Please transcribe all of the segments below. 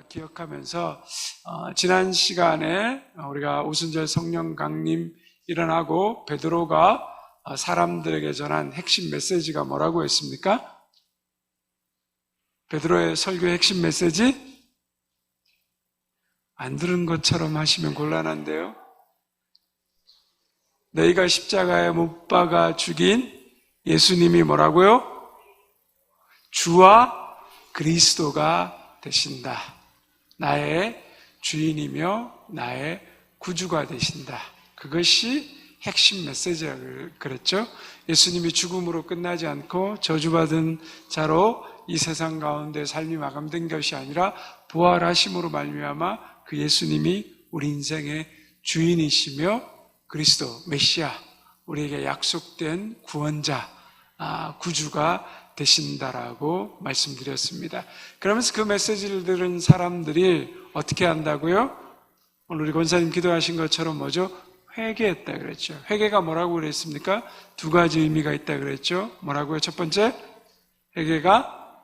기억하면서 지난 시간에 우리가 오순절 성령 강림 일어나고 베드로가 사람들에게 전한 핵심 메시지가 뭐라고 했습니까? 베드로의 설교의 핵심 메시지? 안 들은 것처럼 하시면 곤란한데요. 너희가 십자가에 못 박아 죽인 예수님이 뭐라고요? 주와 그리스도가 되신다. 나의 주인이며 나의 구주가 되신다. 그것이 핵심 메시지라고 그랬죠. 예수님이 죽음으로 끝나지 않고 저주받은 자로 이 세상 가운데 삶이 마감된 것이 아니라 부활하심으로 말미암아 그 예수님이 우리 인생의 주인이시며 그리스도, 메시아, 우리에게 약속된 구원자, 구주가 되신다라고 말씀드렸습니다. 그러면서 그 메시지를 들은 사람들이 어떻게 한다고요? 오늘 우리 권사님 기도하신 것처럼 뭐죠? 회개했다 그랬죠. 회개가 뭐라고 그랬습니까? 두 가지 의미가 있다 그랬죠. 뭐라고요? 첫 번째, 회개가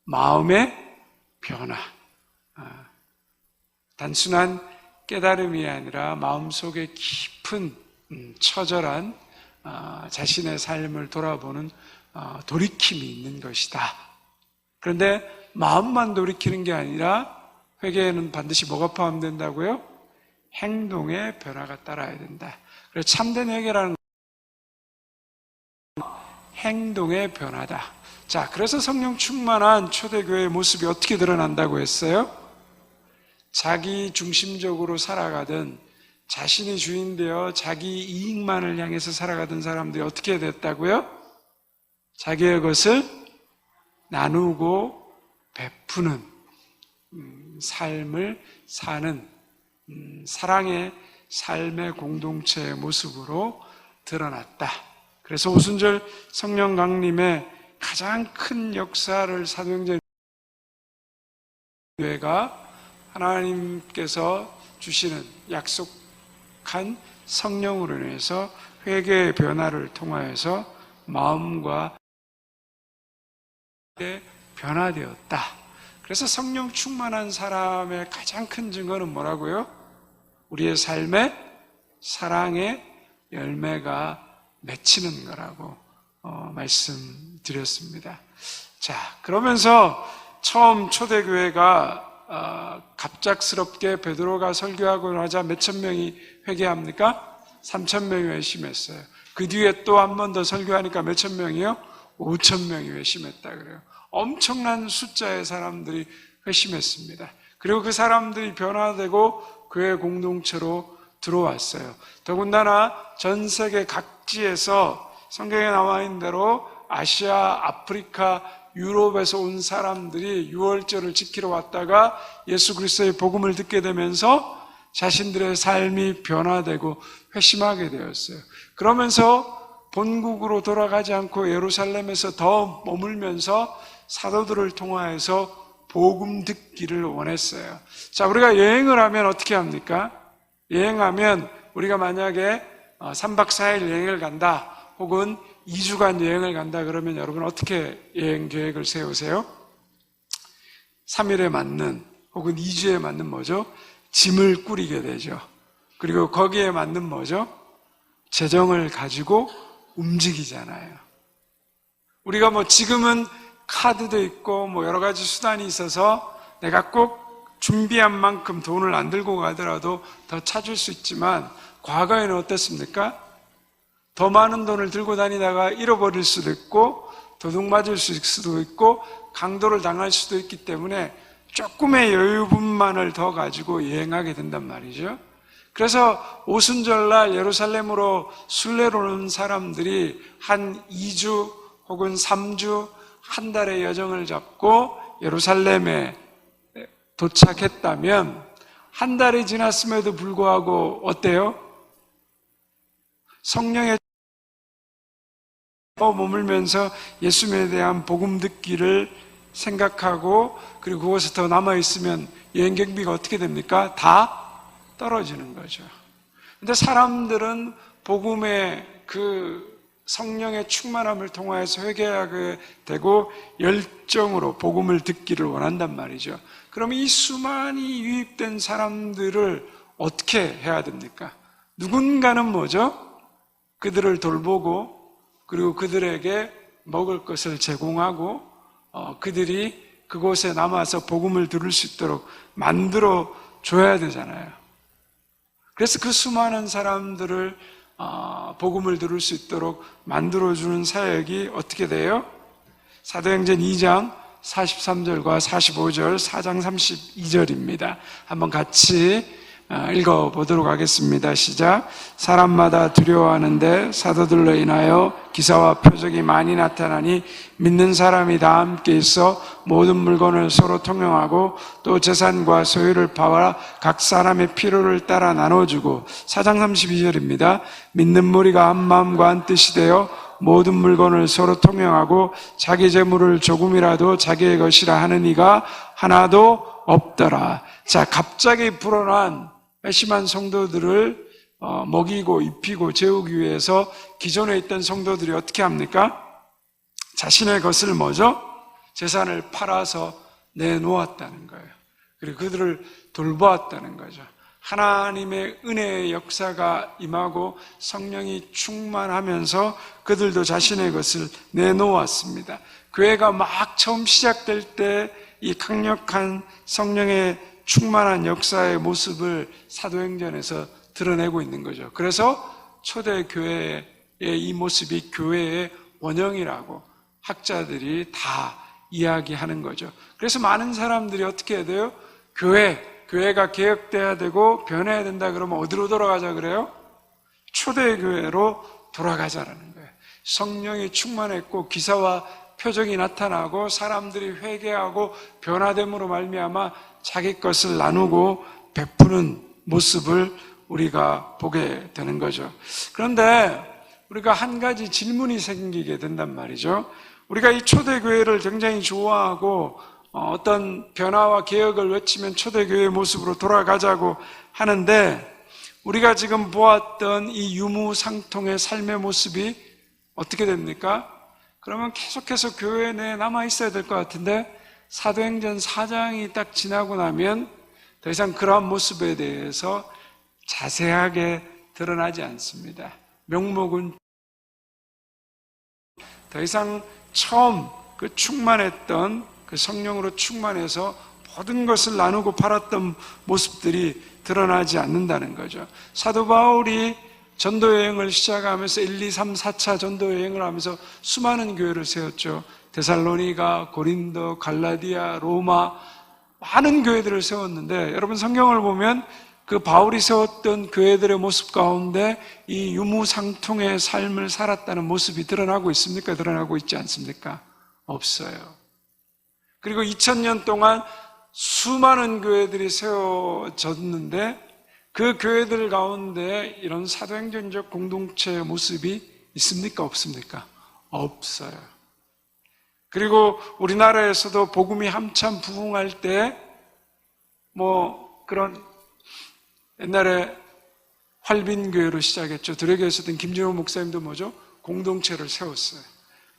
마음의 변화. 단순한 깨달음이 아니라 마음속에 깊은 처절한 자신의 삶을 돌아보는 돌이킴이 있는 것이다. 그런데 마음만 돌이키는 게 아니라 회개에는 반드시 뭐가 포함된다고요? 행동의 변화가 따라야 된다. 그래서 참된 회개라는 건 행동의 변화다. 자, 그래서 성령 충만한 초대교회의 모습이 어떻게 드러난다고 했어요? 자기 중심적으로 살아가던, 자신이 주인 되어 자기 이익만을 향해서 살아가던 사람들이 어떻게 됐다고요? 자기의 것을 나누고 베푸는 삶을 사는 사랑의 삶의 공동체의 모습으로 드러났다. 그래서 오순절 성령 강림의 가장 큰 역사를 사도행전 교회가 하나님께서 주시는 약속한 성령으로 인해서 회개의 변화를 통하여서 마음과 변화되었다. 그래서 성령 충만한 사람의 가장 큰 증거는 뭐라고요? 우리의 삶에 사랑의 열매가 맺히는 거라고 말씀드렸습니다. 자, 그러면서 처음 초대교회가 갑작스럽게 베드로가 설교하고 나자 몇천 명이 회개합니까? 3천 명이 회심했어요. 그 뒤에 또 한 번 더 설교하니까 몇천 명이요? 5천 명이 회심했다 그래요. 엄청난 숫자의 사람들이 회심했습니다. 그리고 그 사람들이 변화되고 교회 공동체로 들어왔어요. 더군다나 전 세계 각지에서 성경에 나와 있는 대로 아시아, 아프리카, 유럽에서 온 사람들이 유월절을 지키러 왔다가 예수 그리스도의 복음을 듣게 되면서 자신들의 삶이 변화되고 회심하게 되었어요. 그러면서 본국으로 돌아가지 않고 예루살렘에서 더 머물면서 사도들을 통하여서 복음 듣기를 원했어요. 자, 우리가 여행을 하면 어떻게 합니까? 여행하면 우리가 만약에 3박 4일 여행을 간다 혹은 2주간 여행을 간다 그러면 여러분 어떻게 여행 계획을 세우세요? 3일에 맞는 혹은 2주에 맞는 뭐죠? 짐을 꾸리게 되죠. 그리고 거기에 맞는 뭐죠? 재정을 가지고 움직이잖아요. 우리가 뭐 지금은 카드도 있고 뭐 여러 가지 수단이 있어서 내가 꼭 준비한 만큼 돈을 안 들고 가더라도 더 찾을 수 있지만 과거에는 어땠습니까? 더 많은 돈을 들고 다니다가 잃어버릴 수도 있고 도둑 맞을 수도 있고 강도를 당할 수도 있기 때문에 조금의 여유분만을 더 가지고 여행하게 된단 말이죠. 그래서 오순절날 예루살렘으로 순례로 오는 사람들이 한 2주 혹은 3주, 한 달의 여정을 잡고 예루살렘에 도착했다면 한 달이 지났음에도 불구하고 어때요? 성령의 머물면서 예수님에 대한 복음 듣기를 생각하고 그리고 그곳에 더 남아있으면 여행 경비가 어떻게 됩니까? 다 떨어지는 거죠. 근데 사람들은 복음의 그 성령의 충만함을 통하여서 회개하게 되고 열정으로 복음을 듣기를 원한단 말이죠. 그럼 이 수많이 유입된 사람들을 어떻게 해야 됩니까? 누군가는 뭐죠? 그들을 돌보고 그리고 그들에게 먹을 것을 제공하고 그들이 그곳에 남아서 복음을 들을 수 있도록 만들어 줘야 되잖아요. 그래서 그 수많은 사람들을 복음을 들을 수 있도록 만들어주는 사역이 어떻게 돼요? 사도행전 2장 43절과 45절, 4장 32절입니다. 한번 같이 읽어보도록 하겠습니다. 시작. 사람마다 두려워하는데 사도들로 인하여 기사와 표적이 많이 나타나니 믿는 사람이 다 함께 있어 모든 물건을 서로 통용하고 또 재산과 소유를 파와 각 사람의 필요를 따라 나눠주고 4장 32절입니다. 믿는 무리가 한 마음과 한 뜻이 되어 모든 물건을 서로 통용하고 자기 재물을 조금이라도 자기의 것이라 하는 이가 하나도 없더라. 자, 갑자기 불어난 회심한 성도들을 먹이고 입히고 재우기 위해서 기존에 있던 성도들이 어떻게 합니까? 자신의 것을 뭐죠? 재산을 팔아서 내놓았다는 거예요. 그리고 그들을 돌보았다는 거죠. 하나님의 은혜의 역사가 임하고 성령이 충만하면서 그들도 자신의 것을 내놓았습니다. 교회가 막 처음 시작될 때 이 강력한 성령의 충만한 역사의 모습을 사도행전에서 드러내고 있는 거죠. 그래서 초대교회의 이 모습이 교회의 원형이라고 학자들이 다 이야기하는 거죠. 그래서 많은 사람들이 어떻게 해야 돼요? 교회가 개혁돼야 되고 변해야 된다 그러면 어디로 돌아가자 그래요? 초대교회로 돌아가자라는 거예요. 성령이 충만했고 기사와 표적이 나타나고 사람들이 회개하고 변화됨으로 말미암아 자기 것을 나누고 베푸는 모습을 우리가 보게 되는 거죠. 그런데 우리가 한 가지 질문이 생기게 된단 말이죠. 우리가 이 초대교회를 굉장히 좋아하고 어떤 변화와 개혁을 외치면 초대교회의 모습으로 돌아가자고 하는데 우리가 지금 보았던 이 유무상통의 삶의 모습이 어떻게 됩니까? 그러면 계속해서 교회 내에 남아 있어야 될 것 같은데 사도행전 4장이 딱 지나고 나면 더 이상 그러한 모습에 대해서 자세하게 드러나지 않습니다. 명목은 더 이상 처음 그 충만했던 그 성령으로 충만해서 모든 것을 나누고 팔았던 모습들이 드러나지 않는다는 거죠. 사도 바울이 전도여행을 시작하면서 1, 2, 3, 4차 전도여행을 하면서 수많은 교회를 세웠죠. 데살로니가, 고린도, 갈라디아, 로마 많은 교회들을 세웠는데 여러분 성경을 보면 그 바울이 세웠던 교회들의 모습 가운데 이 유무상통의 삶을 살았다는 모습이 드러나고 있습니까? 드러나고 있지 않습니까? 없어요. 그리고 2000년 동안 수많은 교회들이 세워졌는데 그 교회들 가운데 이런 사도행전적 공동체의 모습이 있습니까? 없습니까? 없어요. 그리고 우리나라에서도 복음이 한참 부흥할 때 그런 옛날에 활빈교회로 시작했죠. 드레교에 있었던 김진호 목사님도 뭐죠? 공동체를 세웠어요.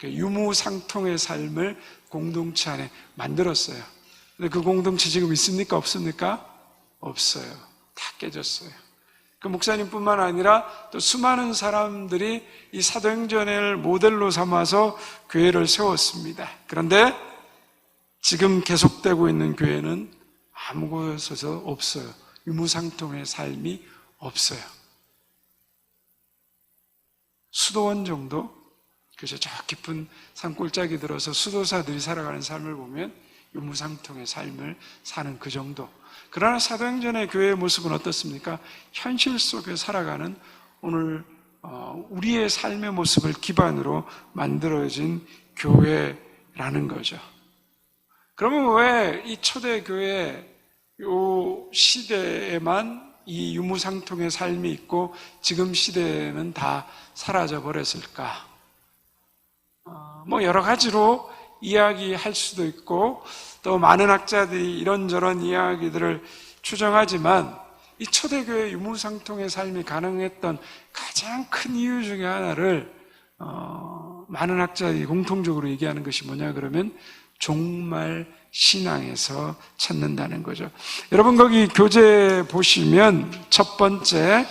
유무상통의 삶을 공동체 안에 만들었어요. 근데 그 공동체 지금 있습니까? 없습니까? 없어요. 다 깨졌어요. 그 목사님뿐만 아니라 또 수많은 사람들이 이 사도행전을 모델로 삼아서 교회를 세웠습니다. 그런데 지금 계속되고 있는 교회는 아무 곳에서 없어요. 유무상통의 삶이 없어요. 수도원 정도? 그래서 저 깊은 산골짜기 들어서 수도사들이 살아가는 삶을 보면 유무상통의 삶을 사는 그 정도. 그러나 사도행전의 교회의 모습은 어떻습니까? 현실 속에 살아가는 오늘 우리의 삶의 모습을 기반으로 만들어진 교회라는 거죠. 그러면 왜 이 초대교회 요 시대에만 이 유무상통의 삶이 있고 지금 시대에는 다 사라져 버렸을까? 여러 가지로 이야기할 수도 있고 또 많은 학자들이 이런저런 이야기들을 추정하지만 이 초대교회 유무상통의 삶이 가능했던 가장 큰 이유 중에 하나를 많은 학자들이 공통적으로 얘기하는 것이 뭐냐 그러면 종말 신앙에서 찾는다는 거죠. 여러분 거기 교재 보시면 첫 번째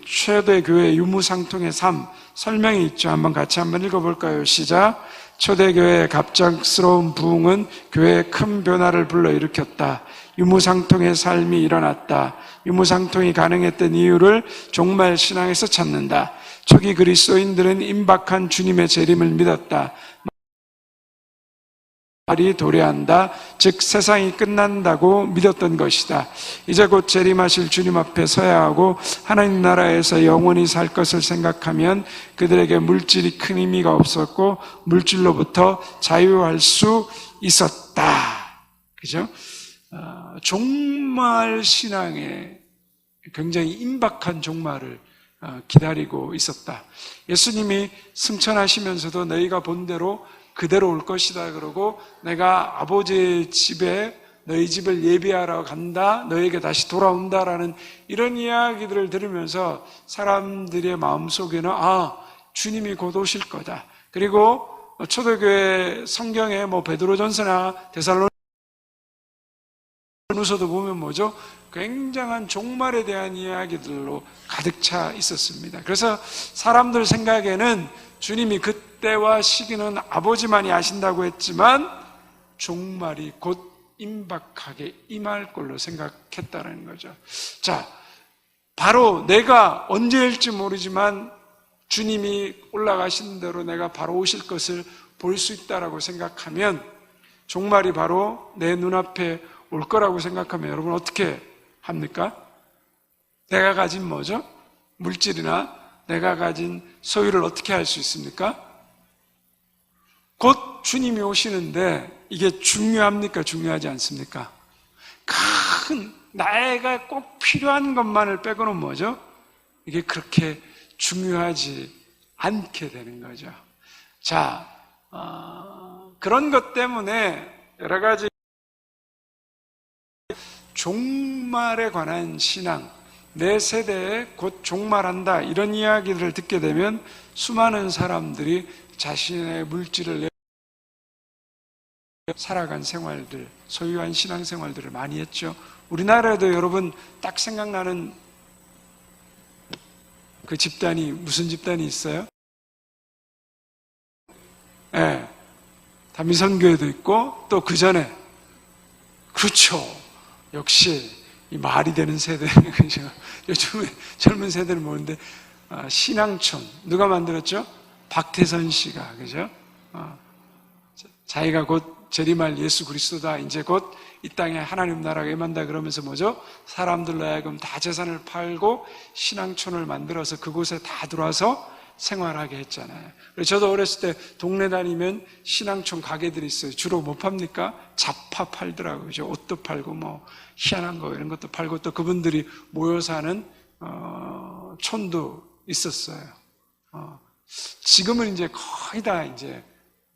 초대교회 유무상통의 삶 설명이 있죠. 같이 한번 읽어볼까요? 시작. 초대교회의 갑작스러운 부흥은 교회의 큰 변화를 불러일으켰다. 유무상통의 삶이 일어났다. 유무상통이 가능했던 이유를 종말 신앙에서 찾는다. 초기 그리스도인들은 임박한 주님의 재림을 믿었다. 말이 도래한다. 즉 세상이 끝난다고 믿었던 것이다. 이제 곧 재림하실 주님 앞에 서야 하고 하나님 나라에서 영원히 살 것을 생각하면 그들에게 물질이 큰 의미가 없었고 물질로부터 자유할 수 있었다. 그죠? 종말 신앙에 굉장히 임박한 종말을 기다리고 있었다. 예수님이 승천하시면서도 너희가 본 대로 그대로 올 것이다 그러고 내가 아버지의 집에 너희 집을 예비하러 간다, 너에게 다시 돌아온다라는 이런 이야기들을 들으면서 사람들의 마음속에는 주님이 곧 오실 거다. 그리고 초대교회 성경에 베드로전서나 데살로니가서도 보면 뭐죠? 굉장한 종말에 대한 이야기들로 가득 차 있었습니다. 그래서 사람들 생각에는 주님이 그때와 시기는 아버지만이 아신다고 했지만 종말이 곧 임박하게 임할 걸로 생각했다는 거죠. 자, 바로 내가 언제일지 모르지만 주님이 올라가신 대로 내가 바로 오실 것을 볼 수 있다라고 생각하면 종말이 바로 내 눈앞에 올 거라고 생각하면 여러분 어떻게 합니까? 내가 가진 뭐죠? 물질이나 내가 가진 소유를 어떻게 할 수 있습니까? 곧 주님이 오시는데 이게 중요합니까? 중요하지 않습니까? 큰 내가 꼭 필요한 것만을 빼고는 뭐죠? 이게 그렇게 중요하지 않게 되는 거죠. 자, 그런 것 때문에 여러 가지 종말에 관한 신앙, 내 세대에 곧 종말한다 이런 이야기들을 듣게 되면 수많은 사람들이 자신의 물질을 살아간 생활들, 소유한 신앙생활들을 많이 했죠. 우리나라에도 여러분 딱 생각나는 그 집단이 무슨 집단이 있어요? 네, 다미선교회도 있고 또 그 전에 그렇죠. 역시 이 말이 되는 세대, 그죠? 요즘에 젊은 세대는 모르는데 신앙촌 누가 만들었죠? 박태선 씨가, 그죠? 자기가 곧 재림할 예수 그리스도다. 이제 곧 이 땅에 하나님 나라가 임한다 그러면서 뭐죠? 사람들로 하여금 다 재산을 팔고 신앙촌을 만들어서 그곳에 다 들어와서 생활하게 했잖아요. 그래서 저도 어렸을 때 동네 다니면 신앙촌 가게들이 있어요. 주로 뭐 팝니까? 잡화 팔더라고요. 그죠? 옷도 팔고 뭐 희한한 거 이런 것도 팔고 또 그분들이 모여 사는 촌도 있었어요. 지금은 이제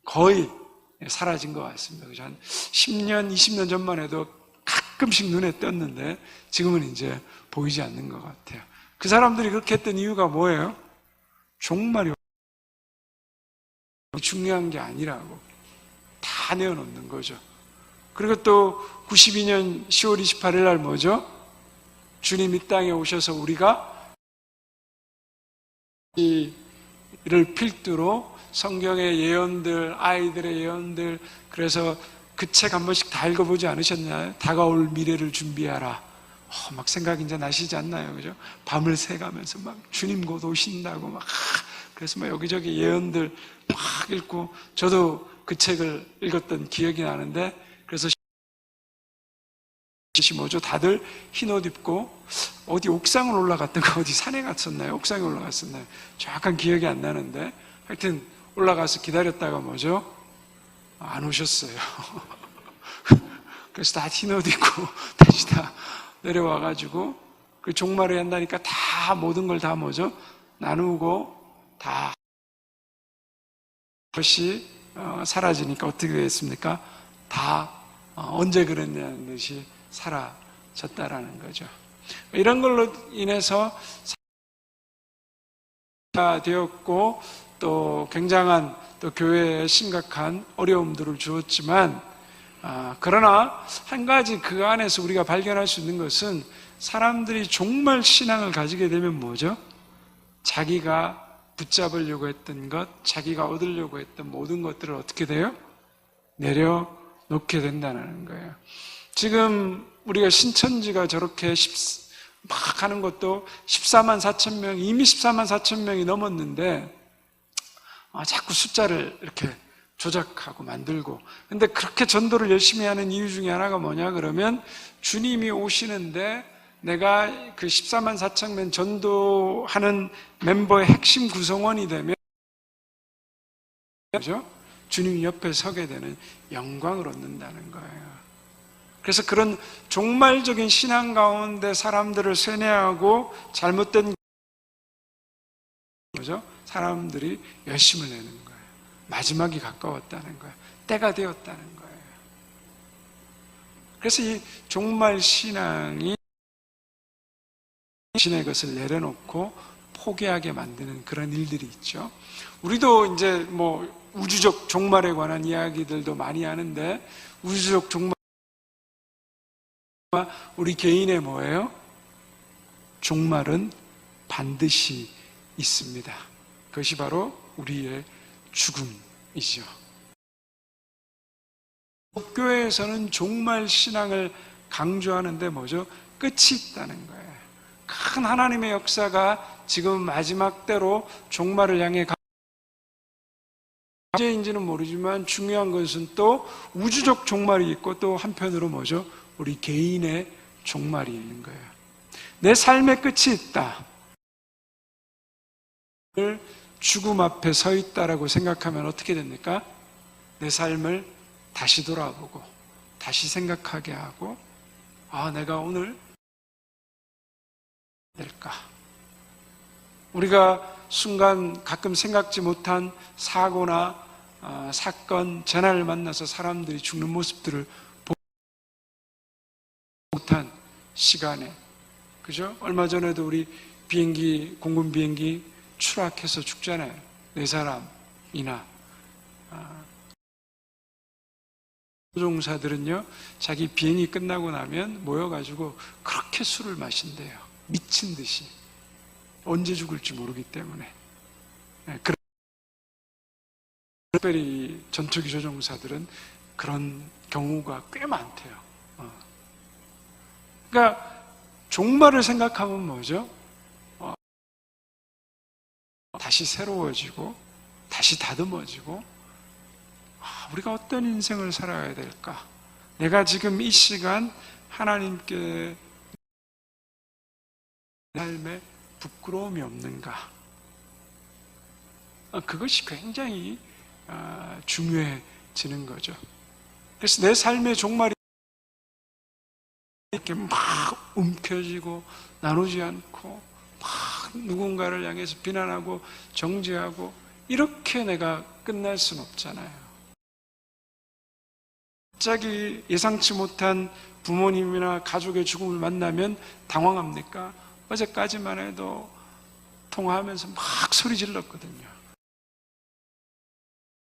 거의 사라진 것 같습니다. 그죠? 한 10년, 20년 전만 해도 가끔씩 눈에 띄었는데 지금은 이제 보이지 않는 것 같아요. 그 사람들이 그렇게 했던 이유가 뭐예요? 종말이 중요한 게 아니라고 다 내어놓는 거죠. 그리고 또 92년 10월 28일 날 뭐죠? 주님 이 땅에 오셔서 우리가 이를 필두로 성경의 예언들, 아이들의 예언들, 그래서 그 책 한 번씩 다 읽어보지 않으셨나요? 다가올 미래를 준비하라. 막 생각이 이제 나시지 않나요? 그죠? 밤을 새가면서 막 주님 곧 오신다고 막, 그래서 막 여기저기 예언들 막 읽고, 저도 그 책을 읽었던 기억이 나는데, 그래서 뭐죠? 다들 흰 옷 입고 어디 옥상을 올라갔던가 어디 산에 갔었나요? 옥상에 올라갔었나요? 정확한 기억이 안 나는데 하여튼 올라가서 기다렸다가 뭐죠? 안 오셨어요. 그래서 다 흰 옷 입고 다시 다 내려와가지고 그 종말을 한다니까 다 모든 걸 다 뭐죠? 나누고 다 것이 사라지니까 어떻게 됐습니까? 다 언제 그랬냐는 듯이 사라졌다라는 거죠. 이런 걸로 인해서 되었고 또 굉장한 또 교회에 심각한 어려움들을 주었지만 그러나 한 가지 그 안에서 우리가 발견할 수 있는 것은 사람들이 정말 신앙을 가지게 되면 뭐죠? 자기가 붙잡으려고 했던 것, 자기가 얻으려고 했던 모든 것들을 어떻게 돼요? 내려놓게 된다는 거예요. 지금 우리가 신천지가 저렇게 막 하는 것도 14만 4천 명, 이미 14만 4천 명이 넘었는데 자꾸 숫자를 이렇게 조작하고 만들고. 근데 그렇게 전도를 열심히 하는 이유 중에 하나가 뭐냐 그러면 주님이 오시는데 내가 그 14만 4천 명 전도하는 멤버의 핵심 구성원이 되면 그죠? 주님 옆에 서게 되는 영광을 얻는다는 거예요. 그래서 그런 종말적인 신앙 가운데 사람들을 세뇌하고 잘못된 거죠. 사람들이 열심을 내는 거예요. 마지막이 가까웠다는 거예요. 때가 되었다는 거예요. 그래서 이 종말 신앙이 신의 것을 내려놓고 포기하게 만드는 그런 일들이 있죠. 우리도 이제 뭐 우주적 종말에 관한 이야기들도 많이 하는데 우주적 종말 우리 개인의 뭐예요? 종말은 반드시 있습니다. 그것이 바로 우리의 죽음이죠. 교회에서는 종말 신앙을 강조하는데 뭐죠? 끝이 있다는 거예요. 큰 하나님의 역사가 지금 마지막 때로 종말을 향해 언제인지는 모르지만 중요한 것은 또 우주적 종말이 있고 또 한편으로 뭐죠? 우리 개인의 종말이 있는 거예요. 내 삶의 끝이 있다. 죽음 앞에 서 있다라고 생각하면 어떻게 됩니까? 내 삶을 다시 돌아보고 다시 생각하게 하고 내가 오늘 될까? 우리가 순간 가끔 생각지 못한 사고나 사건, 재난을 만나서 사람들이 죽는 모습들을 못한 시간에, 그죠? 얼마 전에도 우리 비행기, 공군 비행기 추락해서 죽잖아요. 4사람이나. 조종사들은요, 자기 비행이 끝나고 나면 모여가지고 그렇게 술을 마신대요. 미친 듯이. 언제 죽을지 모르기 때문에. 특별히 전투기 조종사들은 그런 경우가 꽤 많대요. 그러니까 종말을 생각하면 뭐죠? 다시 새로워지고 다시 다듬어지고 우리가 어떤 인생을 살아야 될까? 내가 지금 이 시간 하나님께 삶에 부끄러움이 없는가? 그것이 굉장히 중요해지는 거죠. 그래서 내 삶의 종말이 이렇게 막 움켜쥐고 나누지 않고 막 누군가를 향해서 비난하고 정죄하고 이렇게 내가 끝날 수는 없잖아요. 갑자기 예상치 못한 부모님이나 가족의 죽음을 만나면 당황합니까? 어제까지만 해도 통화하면서 막 소리 질렀거든요.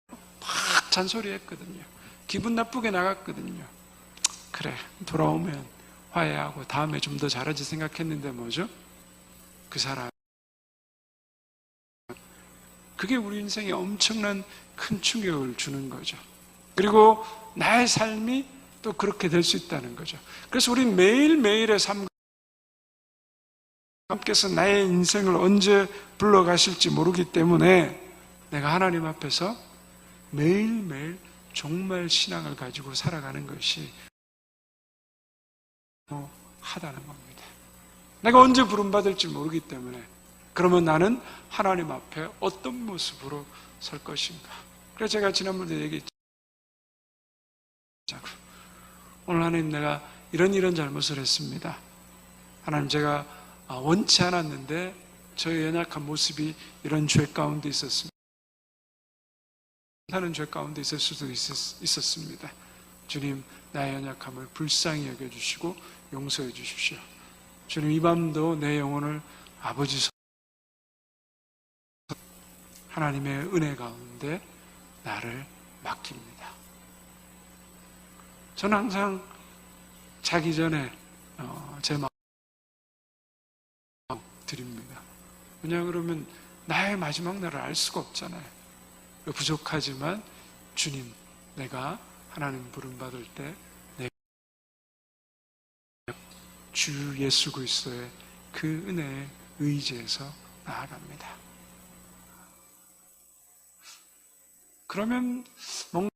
막 잔소리했거든요. 기분 나쁘게 나갔거든요. 그래, 돌아오면 화해하고 다음에 좀 더 잘하지 생각했는데 뭐죠? 그 사람. 그게 우리 인생에 엄청난 큰 충격을 주는 거죠. 그리고 나의 삶이 또 그렇게 될 수 있다는 거죠. 그래서 우리 매일매일의 삶 하나님께서 나의 인생을 언제 불러가실지 모르기 때문에 내가 하나님 앞에서 매일매일 종말 신앙을 가지고 살아가는 것이 하다는 겁니다. 내가 언제 부름받을지 모르기 때문에 그러면 나는 하나님 앞에 어떤 모습으로 설 것인가. 그래서 제가 지난번에 얘기했죠. 오늘 하나님 내가 이런 잘못을 했습니다. 하나님 제가 원치 않았는데 저의 연약한 모습이 이런 죄 가운데 있었습니다. 하는 죄 가운데 있을 수도 있었습니다. 주님 나의 연약함을 불쌍히 여겨주시고 용서해 주십시오. 주님 이 밤도 내 영혼을 아버지 하나님의 은혜 가운데 나를 맡깁니다. 저는 항상 자기 전에 제 마음 드립니다. 왜냐 그러면 나의 마지막 날을 알 수가 없잖아요. 부족하지만 주님, 내가 하나님 부름받을 때 주 예수 그리스도의 그 은혜에 의지해서 나아갑니다. 그러면 뭔가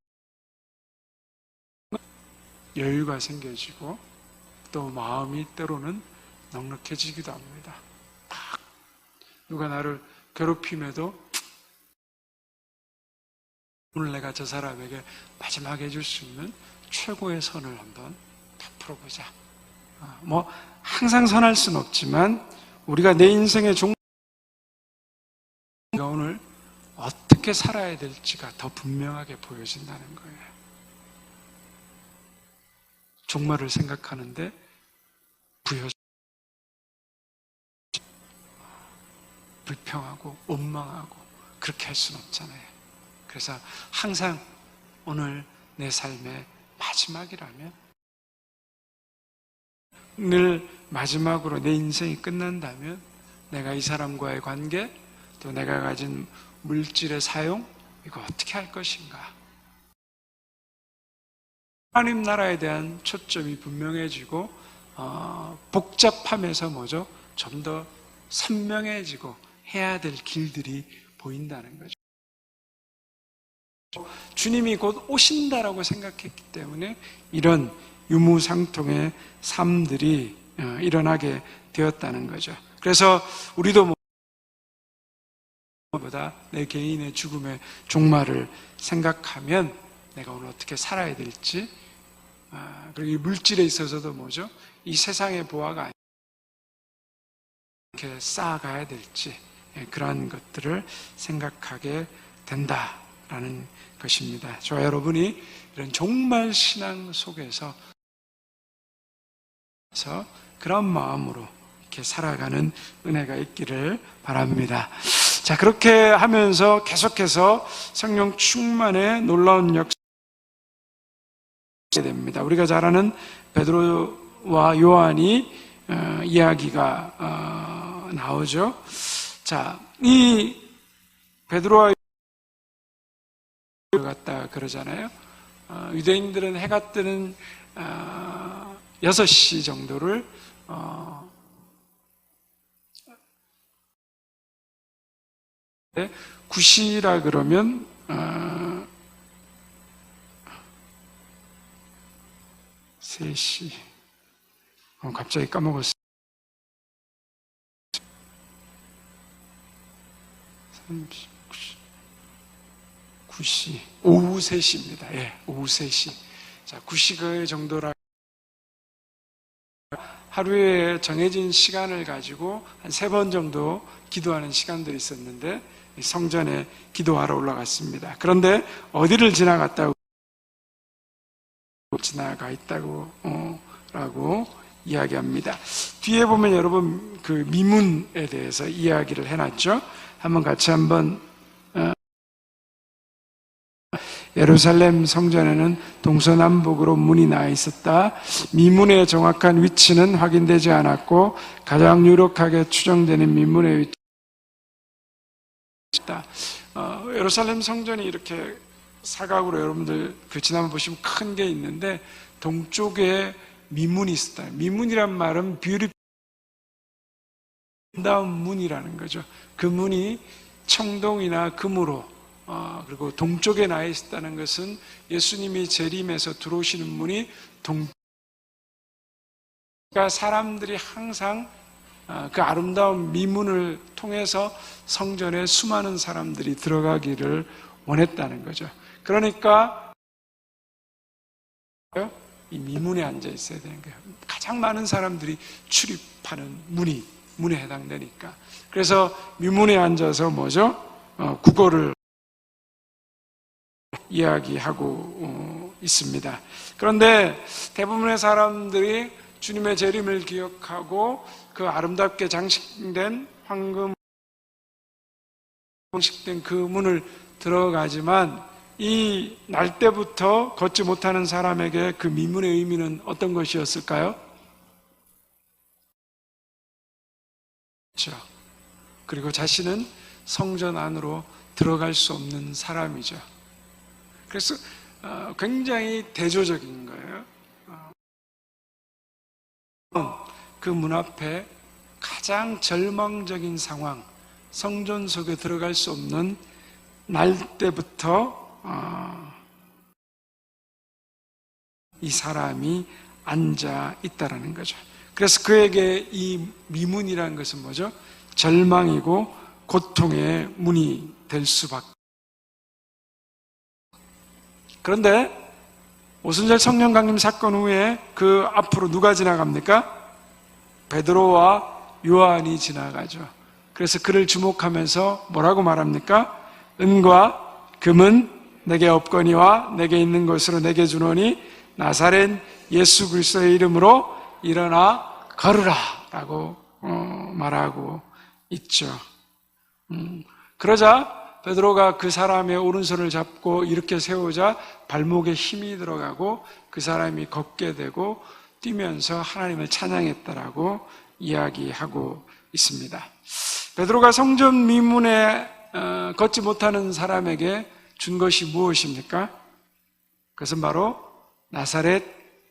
여유가 생겨지고 또 마음이 때로는 넉넉해지기도 합니다. 누가 나를 괴롭힘에도 오늘 내가 저 사람에게 마지막에 해줄 수 있는 최고의 선을 한번 베풀어보자. 항상 선할 수는 없지만 우리가 내 인생의 우리가 오늘 어떻게 살아야 될지가 더 분명하게 보여진다는 거예요. 종말을 생각하는데 불평하고 원망하고 그렇게 할 수는 없잖아요. 그래서 항상 오늘 내 삶의 마지막이라면, 늘 마지막으로 내 인생이 끝난다면 내가 이 사람과의 관계, 또 내가 가진 물질의 사용, 이거 어떻게 할 것인가. 하나님 나라에 대한 초점이 분명해지고 복잡함에서 뭐죠? 좀 더 선명해지고 해야 될 길들이 보인다는 거죠. 주님이 곧 오신다라고 생각했기 때문에 이런 유무상통의 삶들이 일어나게 되었다는 거죠. 그래서 우리도 보다 내 개인의 죽음의 종말을 생각하면 내가 오늘 어떻게 살아야 될지, 그리고 이 물질에 있어서도 뭐죠? 이 세상의 보화가 이렇게 쌓아가야 될지, 그러한 것들을 생각하게 된다라는 것입니다. 저와 여러분이 이런 종말 신앙 속에서 그런 마음으로 이렇게 살아가는 은혜가 있기를 바랍니다. 자, 그렇게 하면서 계속해서 성령 충만의 놀라운 역사가 됩니다. 우리가 잘 아는 베드로와 요한이 이야기가 나오죠. 자, 이 베드로와 갔다 그러잖아요. 유대인들은 해가 뜨는 6시 정도를 구시라 그러면 3시 갑자기 까먹었어요. 9시 오후 3시입니다. 예, 오후 3시. 자, 9시 정도라 하루에 정해진 시간을 가지고 한 3번 정도 기도하는 시간들이 있었는데 성전에 기도하러 올라갔습니다. 그런데 어디를 지나가 있다고 라고 이야기합니다. 뒤에 보면 여러분 그 미문에 대해서 이야기를 해놨죠. 한번 같이 예루살렘 성전에는 동서남북으로 문이 나 있었다. 미문의 정확한 위치는 확인되지 않았고 가장 유력하게 추정되는 미문의 위치다. 예루살렘 성전이 이렇게 사각으로, 여러분들 그 지난번 보시면 큰 게 있는데 동쪽에 미문이 있었다. 미문이란 말은 아름다운 문이라는 거죠. 그 문이 청동이나 금으로 그리고 동쪽에 나 있었다는 것은 예수님이 재림해서 들어오시는 문이 그러니까 사람들이 항상 그 아름다운 미문을 통해서 성전에 수많은 사람들이 들어가기를 원했다는 거죠. 그러니까 이 미문에 앉아 있어야 되는 거예요. 가장 많은 사람들이 출입하는 문에 해당되니까. 그래서 미문에 앉아서 뭐죠? 국어를 이야기하고 있습니다. 그런데 대부분의 사람들이 주님의 재림을 기억하고 그 아름답게 장식된 황금 장식된 그 문을 들어가지만 이 날 때부터 걷지 못하는 사람에게 그 미문의 의미는 어떤 것이었을까요? 그렇죠. 그리고 자신은 성전 안으로 들어갈 수 없는 사람이죠. 그래서 굉장히 대조적인 거예요. 그 문 앞에 가장 절망적인 상황, 성전 속에 들어갈 수 없는 날 때부터 이 사람이 앉아 있다라는 거죠. 그래서 그에게 이 미문이라는 것은 뭐죠? 절망이고 고통의 문이 될 수밖에. 그런데 오순절 성령 강림 사건 후에 그 앞으로 누가 지나갑니까? 베드로와 요한이 지나가죠. 그래서 그를 주목하면서 뭐라고 말합니까? 은과 금은 내게 없거니와 내게 있는 것으로 내게 주노니 나사렛 예수 그리스도의 이름으로 일어나 걸으라 라고 말하고 있죠. 그러자 베드로가 그 사람의 오른손을 잡고 이렇게 세우자 발목에 힘이 들어가고 그 사람이 걷게 되고 뛰면서 하나님을 찬양했다라고 이야기하고 있습니다. 베드로가 성전 미문에 걷지 못하는 사람에게 준 것이 무엇입니까? 그것은 바로 나사렛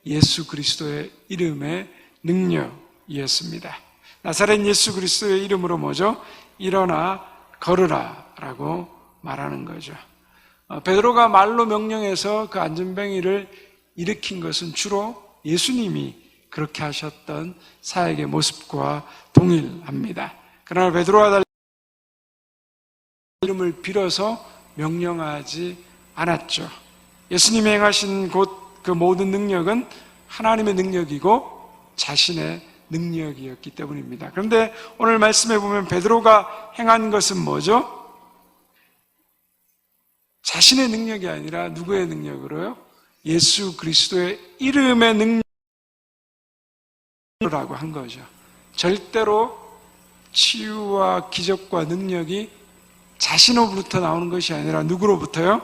예수 그리스도의 이름의 능력이었습니다. 나사렛 예수 그리스도의 이름으로 뭐죠? 일어나 걸으라 라고 말하는 거죠. 베드로가 말로 명령해서 그 안전뱅이를 일으킨 것은 주로 예수님이 그렇게 하셨던 사역의 모습과 동일합니다. 그러나 베드로와 달리 이름을 빌어서 명령하지 않았죠. 예수님이 행하신 그 모든 능력은 하나님의 능력이고 자신의 능력이었기 때문입니다. 그런데 오늘 말씀해 보면 베드로가 행한 것은 뭐죠? 자신의 능력이 아니라 누구의 능력으로요? 예수 그리스도의 이름의 능력이라고 한 거죠. 절대로 치유와 기적과 능력이 자신으로부터 나오는 것이 아니라 누구로부터요?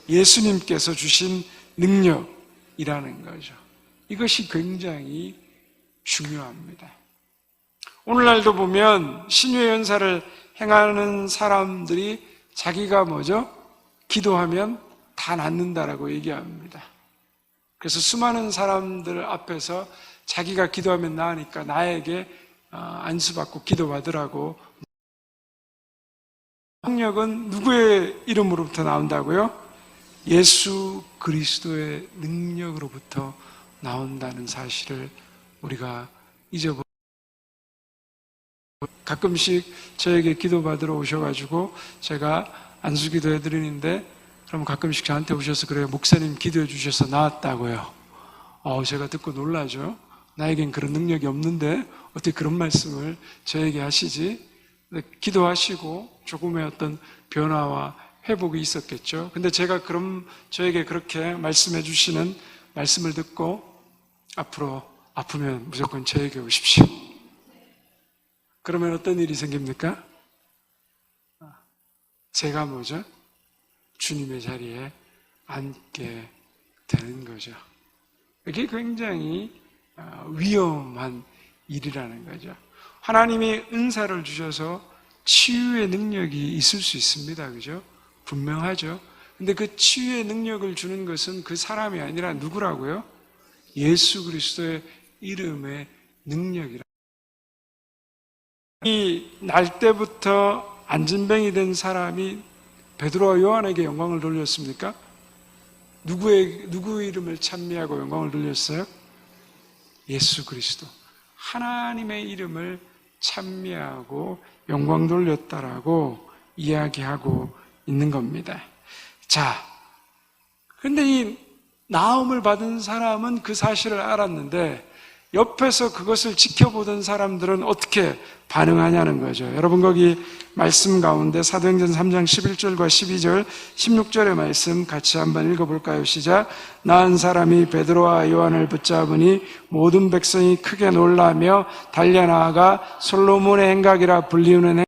예수님께서 주신 능력이라는 거죠. 이것이 굉장히 중요합니다. 오늘날도 보면 신유의 연사를 행하는 사람들이 자기가 뭐죠? 기도하면 다 낫는다라고 얘기합니다. 그래서 수많은 사람들 앞에서 자기가 기도하면 나으니까 나에게 안수받고 기도받으라고. 능력은 누구의 이름으로부터 나온다고요? 예수 그리스도의 능력으로부터 나온다는 사실을 우리가 잊어버리고, 가끔씩 저에게 기도받으러 오셔가지고 제가 안수기도 해드리는데 그럼 가끔씩 저한테 오셔서 그래요. 목사님 기도해 주셔서 나았다고요. 제가 듣고 놀라죠. 나에겐 그런 능력이 없는데 어떻게 그런 말씀을 저에게 하시지? 기도하시고 조금의 어떤 변화와 회복이 있었겠죠. 근데 제가 그럼 저에게 그렇게 말씀해 주시는 말씀을 듣고 앞으로 아프면 무조건 저에게 오십시오. 그러면 어떤 일이 생깁니까? 제가 뭐죠? 주님의 자리에 앉게 되는 거죠. 이게 굉장히 위험한 일이라는 거죠. 하나님이 은사를 주셔서 치유의 능력이 있을 수 있습니다. 그죠? 분명하죠. 근데 그 치유의 능력을 주는 것은 그 사람이 아니라 누구라고요? 예수 그리스도의 이름의 능력이라. 이 날 때부터 안진뱅이 된 사람이 베드로와 요한에게 영광을 돌렸습니까? 누구 이름을 찬미하고 영광을 돌렸어요? 예수 그리스도. 하나님의 이름을 찬미하고 영광 돌렸다라고 이야기하고 있는 겁니다. 자, 근데 이 나음을 받은 사람은 그 사실을 알았는데 옆에서 그것을 지켜보던 사람들은 어떻게 반응하냐는 거죠. 여러분 거기 말씀 가운데 사도행전 3장 11절과 12절, 16절의 말씀 같이 한번 읽어볼까요? 시작. 나은 사람이 베드로와 요한을 붙잡으니 모든 백성이 크게 놀라며 달려나아가 솔로몬의 행각이라 불리우는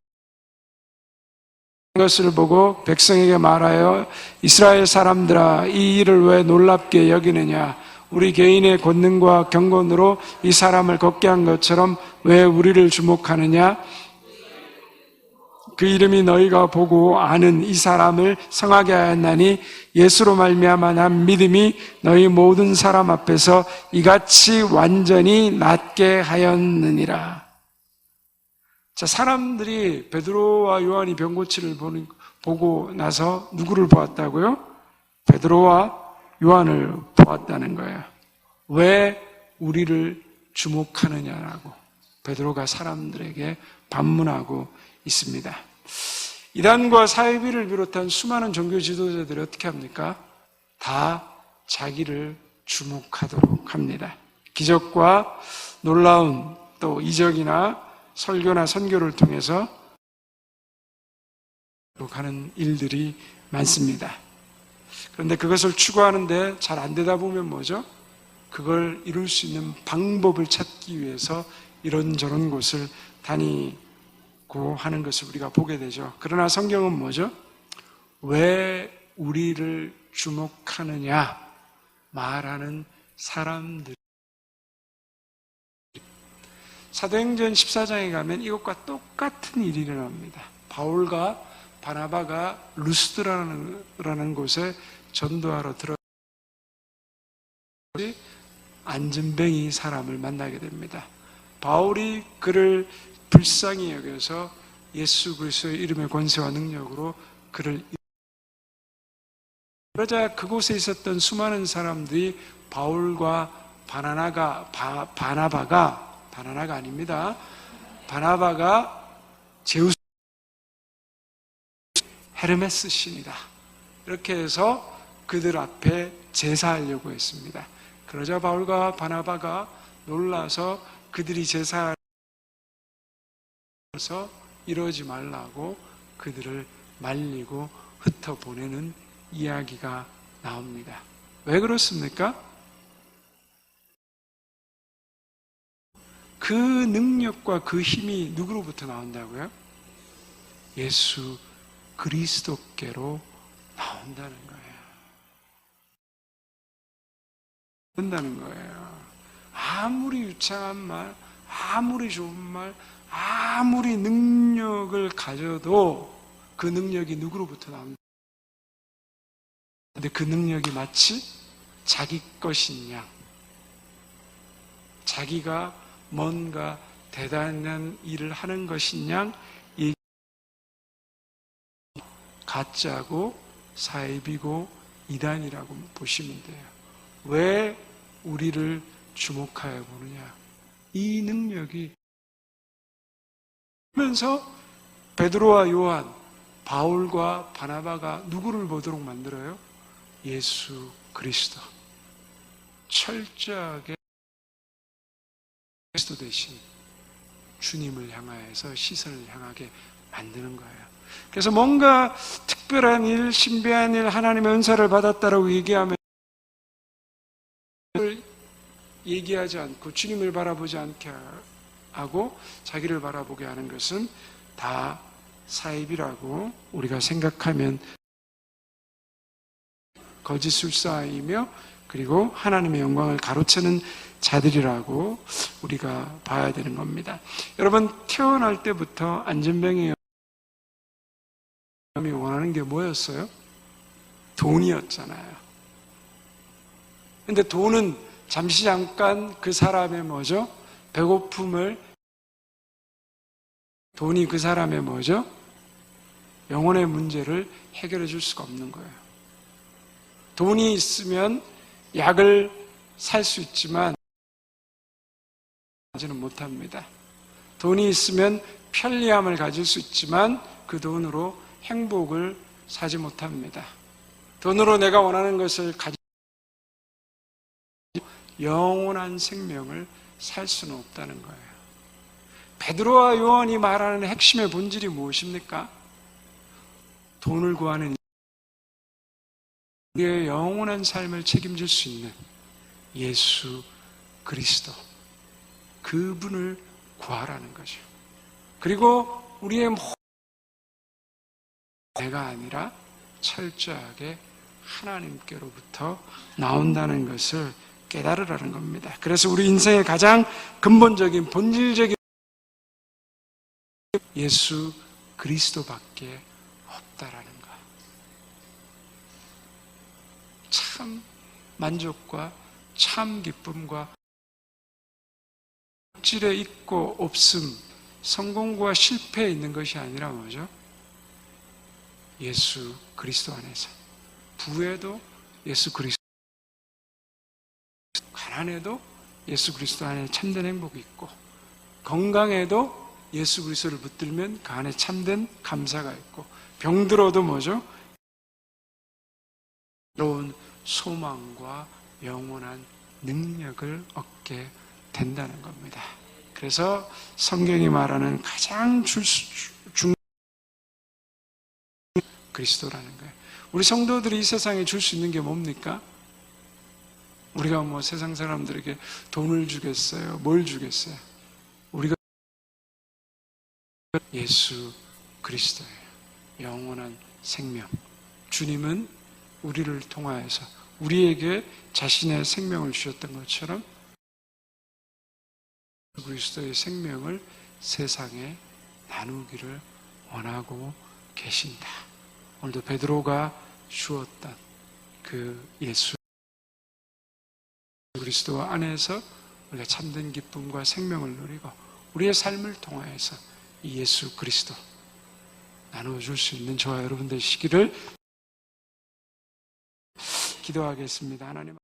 것을 보고 백성에게 말하여 이스라엘 사람들아 이 일을 왜 놀랍게 여기느냐 우리 개인의 권능과 경건으로 이 사람을 걷게 한 것처럼 왜 우리를 주목하느냐 그 이름이 너희가 보고 아는 이 사람을 성하게 하였나니 예수로 말미암아 난 믿음이 너희 모든 사람 앞에서 이같이 완전히 낫게 하였느니라. 자, 사람들이 베드로와 요한이 병고치를 보고 나서 누구를 보았다고요? 베드로와 요한을 보았다는 거예요. 왜 우리를 주목하느냐라고 베드로가 사람들에게 반문하고 있습니다. 이단과 사이비를 비롯한 수많은 종교 지도자들이 어떻게 합니까? 다 자기를 주목하도록 합니다. 기적과 놀라운 또 이적이나 설교나 선교를 통해서 하는 일들이 많습니다. 그런데 그것을 추구하는데 잘 안 되다 보면 뭐죠? 그걸 이룰 수 있는 방법을 찾기 위해서 이런저런 곳을 다니고 하는 것을 우리가 보게 되죠. 그러나 성경은 뭐죠? 왜 우리를 주목하느냐 말하는 사람들. 사도행전 14장에 가면 이것과 똑같은 일이 일어납니다. 바울과 바나바가 루스드라는 곳에 전도하러 들어가 안전뱅이 사람을 만나게 됩니다. 바울이 그를 불쌍히 여겨서 예수 그리스도의 이름의 권세와 능력으로 그를 그러자 그곳에 있었던 수많은 사람들이 바울과 바나바가 아닙니다. 바나바가 제우스 헤르메스 신이다. 이렇게 해서 그들 앞에 제사하려고 했습니다. 그러자 바울과 바나바가 놀라서 그들이 제사해서 이러지 말라고 그들을 말리고 흩어보내는 이야기가 나옵니다. 왜 그렇습니까? 그 능력과 그 힘이 누구로부터 나온다고요? 예수 그리스도께로 나온다는 거예요. 된다는 거예요. 아무리 유창한 말, 아무리 좋은 말, 아무리 능력을 가져도 그 능력이 누구로부터 나온다. 근데 그 능력이 마치 자기 것인 양, 자기가 뭔가 대단한 일을 하는 것인 양 가짜고 사이비고 이단이라고 보시면 돼요. 왜 우리를 주목하여 보느냐? 이 능력이 그러면서 베드로와 요한, 바울과 바나바가 누구를 보도록 만들어요? 예수 그리스도. 철저하게 그리스도 대신 주님을 향하여서 시선을 향하게 만드는 거예요. 그래서 뭔가 특별한 일, 신비한 일, 하나님의 은사를 받았다라고 얘기하지 않고 주님을 바라보지 않게 하고 자기를 바라보게 하는 것은 다 사입이라고 우리가 생각하면 거짓 술사이며 그리고 하나님의 영광을 가로채는 자들이라고 우리가 봐야 되는 겁니다. 여러분, 태어날 때부터 안전병이 원하는 게 뭐였어요? 돈이었잖아요. 근데 돈은 잠시 잠깐 그 사람의 뭐죠? 배고픔을, 돈이 그 사람의 뭐죠? 영혼의 문제를 해결해 줄 수가 없는 거예요. 돈이 있으면 약을 살 수 있지만 하지는 못합니다. 돈이 있으면 편리함을 가질 수 있지만 그 돈으로 행복을 사지 못합니다. 돈으로 내가 원하는 것을 가지고 영원한 생명을 살 수는 없다는 거예요. 베드로와 요한이 말하는 핵심의 본질이 무엇입니까? 돈을 구하는 우리의 영원한 삶을 책임질 수 있는 예수 그리스도, 그분을 구하라는 거죠. 그리고 우리의 내가 아니라 철저하게 하나님께로부터 나온다는 것을 깨달으라는 겁니다. 그래서 우리 인생의 가장 근본적인 본질적인 예수 그리스도밖에 없다라는 것. 참 만족과 참 기쁨과 질에 있고 없음, 성공과 실패에 있는 것이 아니라 뭐죠? 예수 그리스도 안에서. 부에도 예수 그리스도, 가난에도 예수 그리스도 안에 참된 행복이 있고, 건강에도 예수 그리스도를 붙들면 그 안에 참된 감사가 있고, 병들어도 뭐죠? 새로운 소망과 영원한 능력을 얻게 된다는 겁니다. 그래서 성경이 말하는 가장 중요한 그리스도라는 거예요. 우리 성도들이 이 세상에 줄 수 있는 게 뭡니까? 우리가 뭐 세상 사람들에게 돈을 주겠어요? 뭘 주겠어요? 우리가 예수 그리스도예요. 영원한 생명. 주님은 우리를 통하여서 우리에게 자신의 생명을 주셨던 것처럼 그리스도의 생명을 세상에 나누기를 원하고 계신다. 오늘도 베드로가 주었던 그 예수 그리스도 안에서 우리가 참된 기쁨과 생명을 누리고 우리의 삶을 통하여서 이 예수 그리스도 나누어줄 수 있는 저와 여러분 되시기를 기도하겠습니다. 하나님.